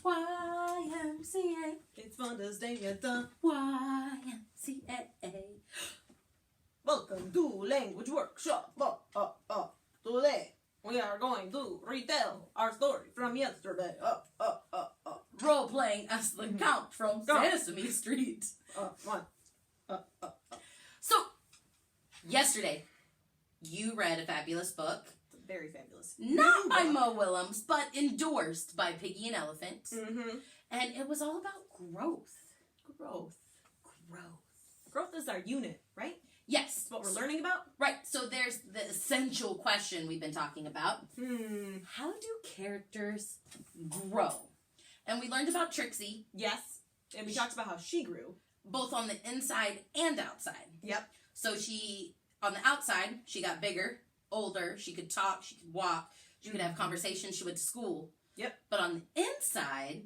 YMCA. It's fun to stay at the YMCA. Welcome to Language Workshop. Today we are going to retell our story from yesterday. Role-playing as the Count from Sesame Street. So, yesterday, you read a fabulous book. Very fabulous. Not by Mo Willems, but endorsed by Piggy and Elephant. Mm-hmm. And it was all about growth. Growth is our unit, right? Yes. That's what we're learning about? Right. So there's the essential question we've been talking about. How do characters grow? And we learned about Trixie. Yes. And we talked about how she grew. Both on the inside and outside. Yep. So on the outside, she got bigger, older, she could talk, she could walk, she could have conversations, she went to school. Yep. But on the inside,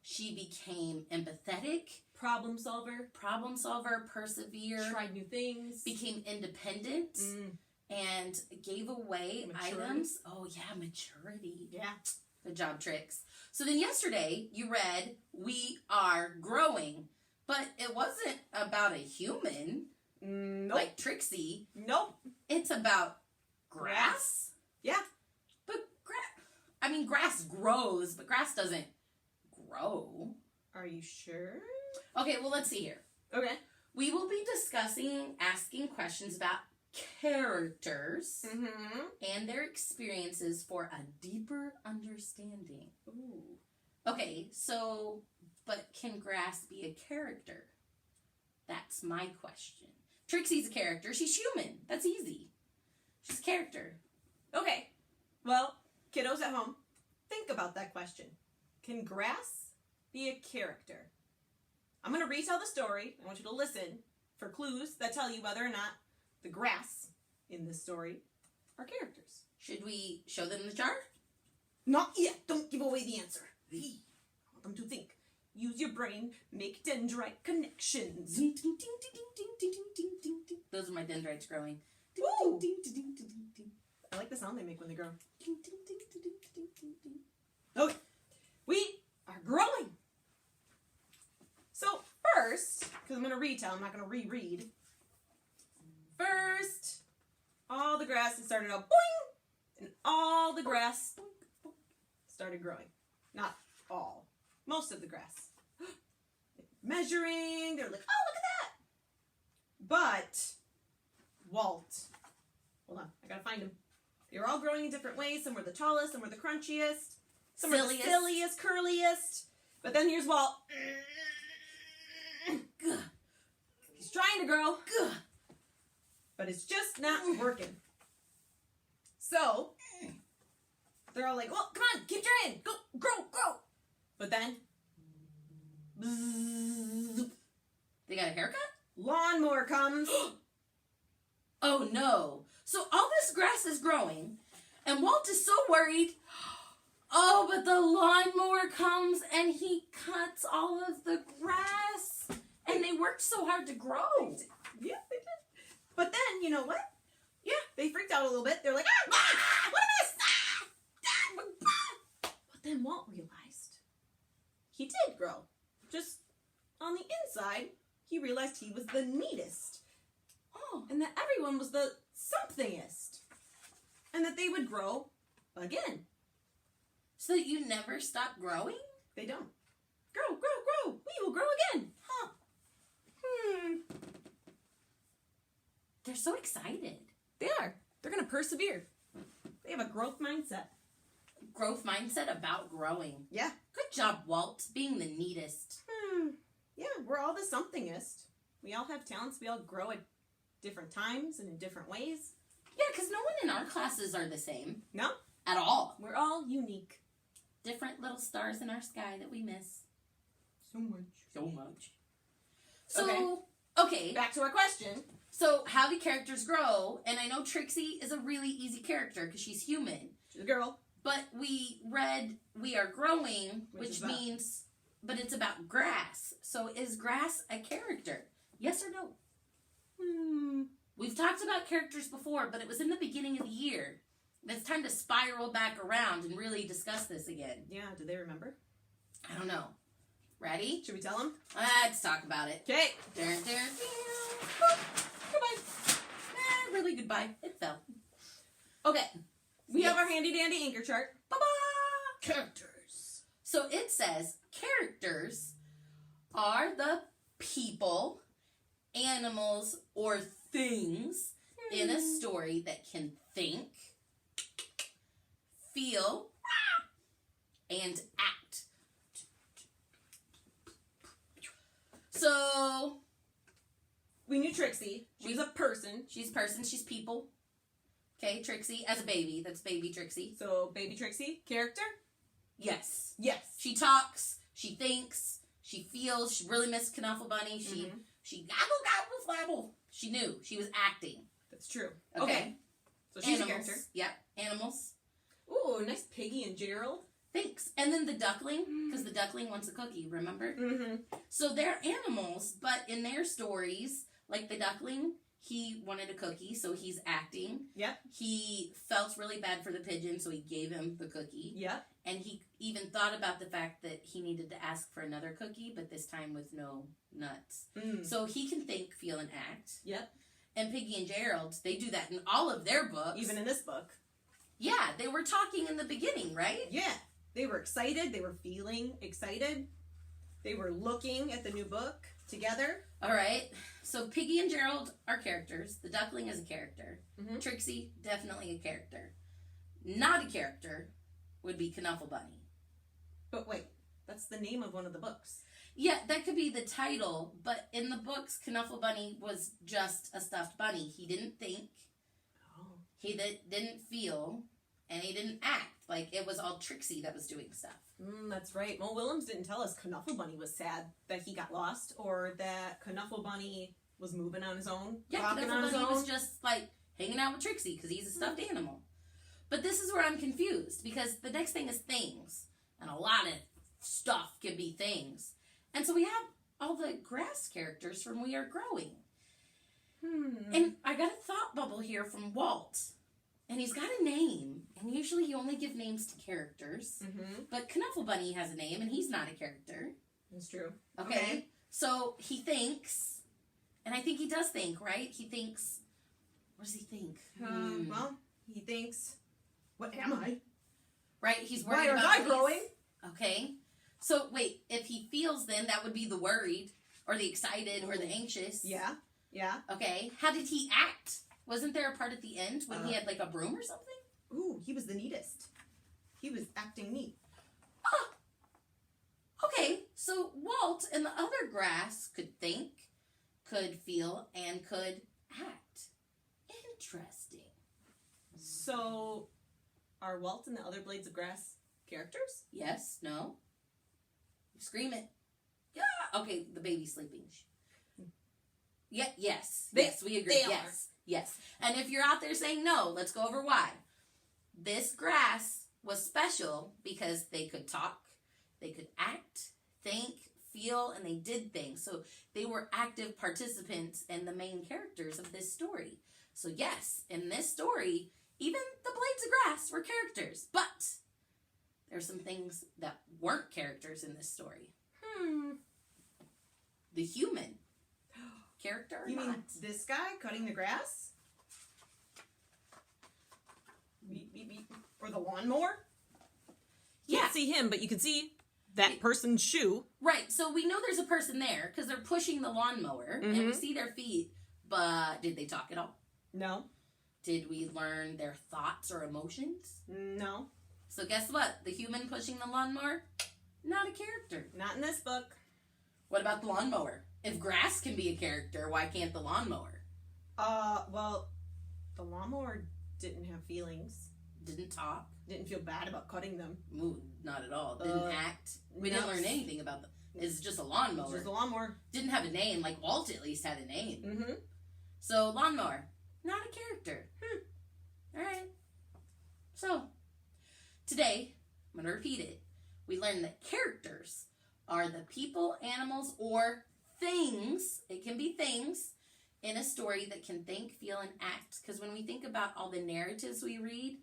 she became empathetic. Problem solver, persevere. tried new things. Became independent. And gave away items. Oh, yeah, maturity. Yeah. Good job, Trix. So then yesterday, you read, We Are Growing. But it wasn't about a human. Nope. Like Trixie. Nope. It's about grass. Yeah. But grass grows, but grass doesn't grow. Are you sure? Okay, well, let's see here. Okay. We will be asking questions about characters and their experiences for a deeper understanding. Ooh. Okay, so, but can grass be a character? That's my question. Trixie's a character. She's human. That's easy. She's a character. Okay. Well, kiddos at home, think about that question. Can grass be a character? I'm going to retell the story. I want you to listen for clues that tell you whether or not the grass in this story are characters. Should we show them the chart? Not yet. Don't give away the answer. I want them to think. Use your brain. Make dendrite connections. Ding, ding, ding, ding, ding, ding, ding, ding, ding. Those are my dendrites growing. Ding, Ooh. ding, ding, ding, ding, ding, ding. I like the sound they make when they grow. Ding, ding, ding, ding, ding, ding, ding, ding. Okay. We are growing. So first, because I'm going to retell, I'm not going to reread. First, all the grass started out boing, and all the grass started growing. Not all. Most of the grass. Measuring, they're like, oh, look at that. But Walt, hold on, I gotta find him. They were all growing in different ways. Some were the tallest, some were the crunchiest, some were the silliest, curliest. But then here's Walt. He's trying to grow, but it's just not working. So they're all like, well, come on, keep trying. Go, grow. But then, They got a haircut? lawnmower comes. Oh no. So all this grass is growing, and Walt is so worried. Oh, but the lawnmower comes and he cuts all of the grass. And they worked so hard to grow. Yeah, they did. But then, you know what? Yeah, they freaked out a little bit. They're like, what is this? But then Walt realized he did grow. Just on the inside, he realized he was the neatest. Oh. And that everyone was the somethingest. And that they would grow again. So that you never stop growing? They don't. Grow. We will grow again. Huh. They're so excited. They are. They're going to persevere. They have a growth mindset. Growth mindset about growing. Yeah. Good job, Walt, being the neatest. Yeah, we're all the somethingest. We all have talents. We all grow at different times and in different ways. Yeah, because no one in our classes are the same. No? At all. We're all unique. Different little stars in our sky that we miss. So much. So, okay. Back to our question. So, how do characters grow? And I know Trixie is a really easy character because she's human. She's a girl. But we read We Are Growing, which means, but it's about grass. So, is grass a character? Yes or no? We've talked about characters before, but it was in the beginning of the year. It's time to spiral back around and really discuss this again. Yeah, do they remember? I don't know. Ready? Should we tell him? Let's talk about it. Okay. Goodbye. Really goodbye. It fell. Okay. We have our handy dandy anchor chart. Bye-bye. Characters. So it says characters are the people, animals, or things in a story that can think, feel, and act. So we knew Trixie. She's a person. She's person. She's people. Okay, Trixie as a baby. That's baby Trixie. So baby Trixie, character? Yes. Yes. She talks. She thinks. She feels. She really missed Knuffle Bunny. She gobble flabble. She knew. She was acting. That's true. Okay. So she's animals. a character. Yep. Animals. Ooh, nice Piggy and Gerald. Thanks. And then the duckling, because the duckling wants a cookie, remember? Mm-hmm. So they're animals, but in their stories, like the duckling, he wanted a cookie, so he's acting. Yep. He felt really bad for the pigeon, so he gave him the cookie. Yep. And he even thought about the fact that he needed to ask for another cookie, but this time with no nuts. So he can think, feel, and act. Yep. And Piggy and Gerald, they do that in all of their books. Even in this book. Yeah, they were talking in the beginning, right? Yeah. They were excited. They were feeling excited. They were looking at the new book together. All right. So Piggy and Gerald are characters. The duckling is a character. Mm-hmm. Trixie, definitely a character. Not a character would be Knuffle Bunny. But wait, that's the name of one of the books. Yeah, that could be the title, but in the books, Knuffle Bunny was just a stuffed bunny. He didn't think, he didn't feel, and he didn't act. Like, it was all Trixie that was doing stuff. That's right. Mo Willems didn't tell us Knuffle Bunny was sad that he got lost, or that Knuffle Bunny was moving on his own. Yeah, Knuffle Bunny was just, like, hanging out with Trixie, because he's a stuffed animal. But this is where I'm confused, because the next thing is things. And a lot of stuff can be things. And so we have all the grass characters from We Are Growing. And I got a thought bubble here from Walt. And he's got a name. And usually you only give names to characters. But Knuffle Bunny has a name, and he's not a character. That's true. Okay. So he thinks. And I think he does think, right? He thinks. What does he think? Well, he thinks, what am I? Right? He's worried Why about aren't I growing? Okay. So, wait. If he feels, then that would be the worried, or the excited, or the anxious. Yeah. Yeah. Okay. How did he act? Wasn't there a part at the end when he had like a broom or something? Ooh, he was the neatest. He was acting neat. Okay, so Walt and the other grass could think, could feel, and could act. Interesting. So, are Walt and the other blades of grass characters? Yes, no? Scream it. Yeah. Okay, the baby's sleeping. Yeah, yes. Yes, we agree. Yes. Yes. And if you're out there saying no, let's go over why. This grass was special because they could talk, they could act, think, feel, and they did things. So they were active participants and the main characters of this story. So yes, in this story, even the blades of grass were characters. But there's some things that weren't characters in this story. The human. Character or you not? mean this guy cutting the grass? Beep, beep, beep. Or the lawnmower? You Yeah. can't see him, but you can see that person's shoe. Right, so we know there's a person there because they're pushing the lawnmower and we see their feet, but did they talk at all? No. Did we learn their thoughts or emotions? No. So guess what? The human pushing the lawnmower? Not a character. Not in this book. What about the lawnmower? If grass can be a character, why can't the lawnmower? Well, the lawnmower didn't have feelings. Didn't talk. Didn't feel bad about cutting them. Ooh, not at all. Didn't act. We didn't learn anything about them. It's just a lawnmower. It's just a lawnmower. Didn't have a name, like Walt at least had a name. Mm-hmm. So, lawnmower. Not a character. Alright. So, today, I'm going to repeat it. We learned that characters are the people, animals, or things, it can be things, in a story that can think, feel, and act. Because when we think about all the narratives we read,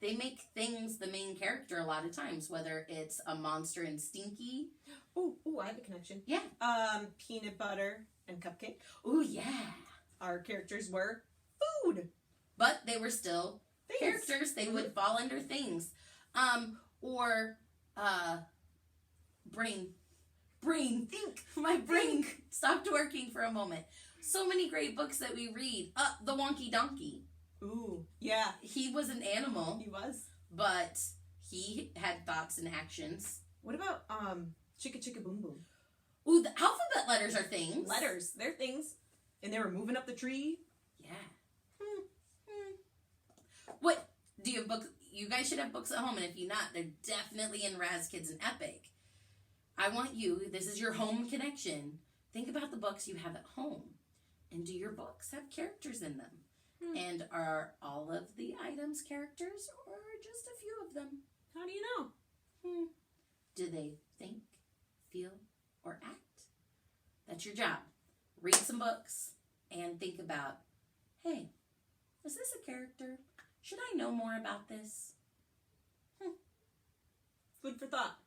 they make things the main character a lot of times, whether it's a monster in Stinky. Ooh, I have a connection. Yeah. Peanut butter and cupcake. Ooh, yeah. Our characters were food. But they were still Things. characters. They would fall under things. Brain. Think. My brain stopped working for a moment. So many great books that we read. The Wonky Donkey. Ooh, yeah. He was an animal, He was. but he had thoughts and actions. What about Chicka Chicka Boom Boom? Ooh, the alphabet letters are things. Letters. They're things. And they were moving up the tree. Yeah. What do you have books? You guys should have books at home, and if you're not, they're definitely in Raz Kids and Epic. I want you. This is your home connection. Think about the books you have at home, and do your books have characters in them? And are all of the items characters, or just a few of them? How do you know? Do they think, feel, or act? That's your job. Read some books and think about, hey, is this a character? Should I know more about this? Food for thought.